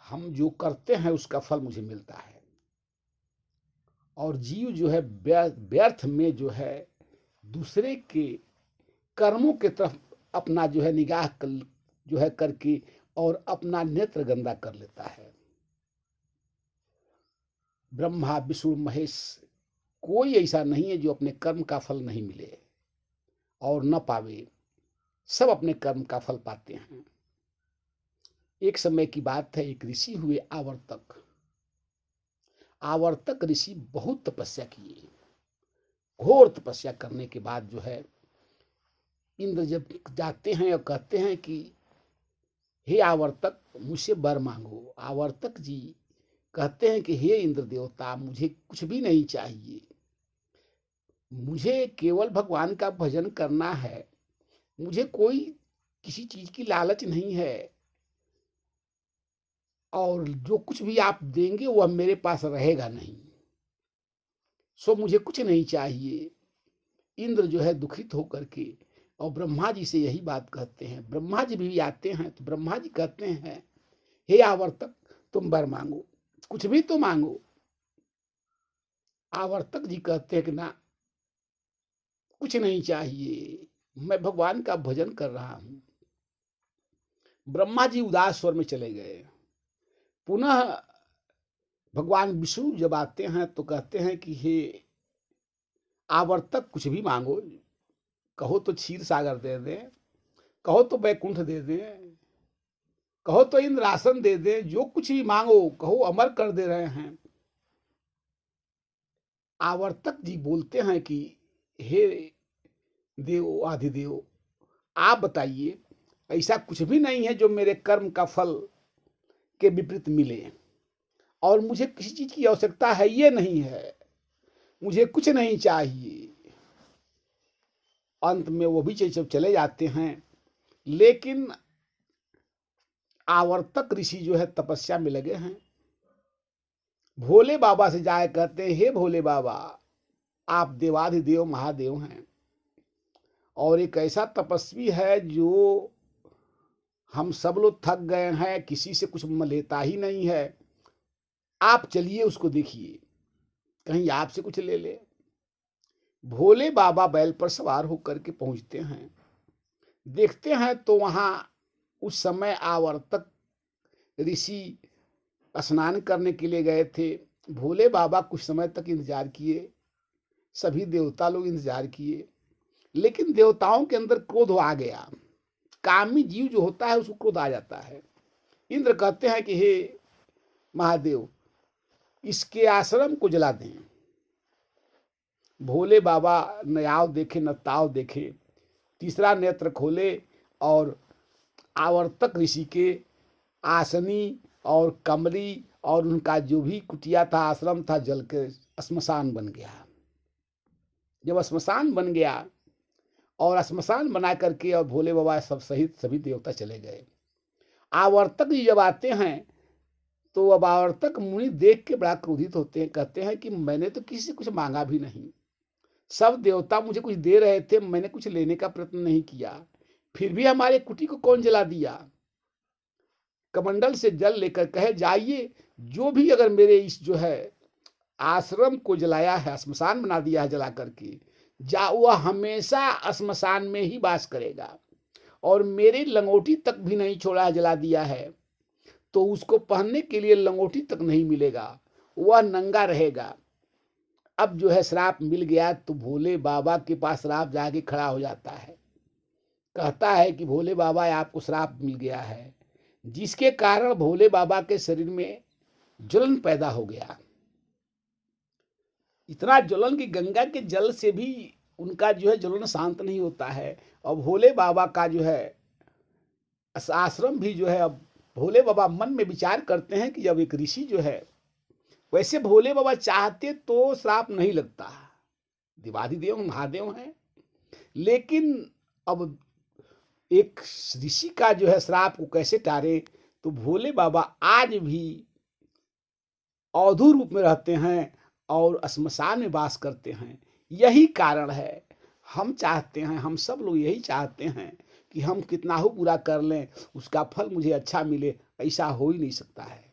हम जो करते हैं उसका फल मुझे मिलता है। और जीव जो है व्यर्थ में जो है दूसरे के कर्मों की तरफ अपना जो है निगाह जो है करके और अपना नेत्र गंदा कर लेता है। ब्रह्मा विष्णु महेश कोई ऐसा नहीं है जो अपने कर्म का फल नहीं मिले और न पावे, सब अपने कर्म का फल पाते हैं। एक समय की बात है, एक ऋषि हुए आवर्तक। आवर्तक ऋषि बहुत तपस्या किए। घोर तपस्या करने के बाद जो है इंद्र जब जाते हैं और कहते हैं कि हे आवर्तक मुझसे वर मांगो, आवर्तक जी कहते हैं कि हे इंद्र देवता मुझे कुछ भी नहीं चाहिए, मुझे केवल भगवान का भजन करना है, मुझे कोई किसी चीज की लालच नहीं है, और जो कुछ भी आप देंगे वह मेरे पास रहेगा नहीं, सो मुझे कुछ नहीं चाहिए। इंद्र जो है दुखित होकर के और ब्रह्मा जी से यही बात कहते हैं। ब्रह्मा जी भी आते हैं तो ब्रह्मा जी कहते हैं हे आवर्तक तुम वर मांगो, कुछ भी तो मांगो। आवर्तक जी कहते हैं कि ना कुछ नहीं चाहिए, मैं भगवान का भजन कर रहा हूं। ब्रह्मा जी उदास स्वर में चले गए। पुनः भगवान विष्णु जब आते हैं तो कहते हैं कि हे आवर्तक कुछ भी मांगो, कहो तो क्षीर सागर दे दें, कहो तो वैकुंठ दे दें, कहो तो इंद्रासन दे दें, जो कुछ भी मांगो कहो अमर कर दे रहे हैं। आवर्तक जी बोलते हैं कि हे देव आदिदेव आप बताइए, ऐसा कुछ भी नहीं है जो मेरे कर्म का फल के विपरीत मिले, और मुझे किसी चीज की आवश्यकता है ये नहीं है, मुझे कुछ नहीं चाहिए। अंत में वो भी जब चले जाते हैं, लेकिन आवर्तक ऋषि जो है तपस्या में लगे हैं। भोले बाबा से जाए कहते हैं हे भोले बाबा आप देवाधिदेव महादेव हैं, और एक ऐसा तपस्वी है जो हम सब लोग थक गए हैं, किसी से कुछ लेता ही नहीं है, आप चलिए उसको देखिए, कहीं आपसे कुछ ले ले। भोले बाबा बैल पर सवार होकर के पहुंचते हैं। देखते हैं तो वहां उस समय आवर्तक ऋषि स्नान करने के लिए गए थे। भोले बाबा कुछ समय तक इंतजार किए, सभी देवता लोग इंतजार किए, लेकिन देवताओं के अंदर क्रोध आ गया। कामी जीव जो होता है उसको क्रोध आ जाता है। इंद्र कहते हैं कि हे महादेव इसके आश्रम को जला दें। भोले बाबा न याव देखे न ताव देखे, तीसरा नेत्र खोले और आवर्तक ऋषि के आसनी और कमरी और उनका जो भी कुटिया था आश्रम था जल के श्मशान बन गया। जब श्मशान बन गया और श्मशान बना करके और भोले बाबा सब सहित सभी देवता चले गए। आवर्तक जी जब आते हैं तो अब आवर्तक मुनि देख के बड़ा क्रोधित होते हैं, कहते हैं कि मैंने तो किसी से कुछ मांगा भी नहीं, सब देवता मुझे कुछ दे रहे थे, मैंने कुछ लेने का प्रयत्न नहीं किया, फिर भी हमारे कुटी को कौन जला दिया। कमंडल से जल लेकर कहे जाइए, जो भी अगर मेरे इस जो है आश्रम को जलाया है, श्मशान बना दिया है जला करके, जा वह हमेशा श्मशान में ही वास करेगा, और मेरी लंगोटी तक भी नहीं छोड़ा, जला दिया है तो उसको पहनने के लिए लंगोटी तक नहीं मिलेगा, वह नंगा रहेगा। अब जो है श्राप मिल गया तो भोले बाबा के पास श्राप जाके खड़ा हो जाता है, कहता है कि भोले बाबा आपको श्राप मिल गया है, जिसके कारण भोले बाबा के शरीर में ज्वलन पैदा हो गया। इतना ज्वलन कि गंगा के जल से भी उनका जो है ज्वलन शांत नहीं होता है, और भोले बाबा का जो है आश्रम भी जो है, अब भोले बाबा मन में विचार करते हैं कि जब एक ऋषि जो है, वैसे भोले बाबा चाहते तो श्राप नहीं लगता, देवाधिदेव महादेव हैं, लेकिन अब एक ऋषि का जो है श्राप को कैसे टारे। तो भोले बाबा आज भी अवधू रूप में रहते हैं और श्मशान में वास करते हैं। यही कारण है, हम चाहते हैं, हम सब लोग यही चाहते हैं कि हम कितना हो बुरा कर लें उसका फल मुझे अच्छा मिले, ऐसा हो ही नहीं सकता है।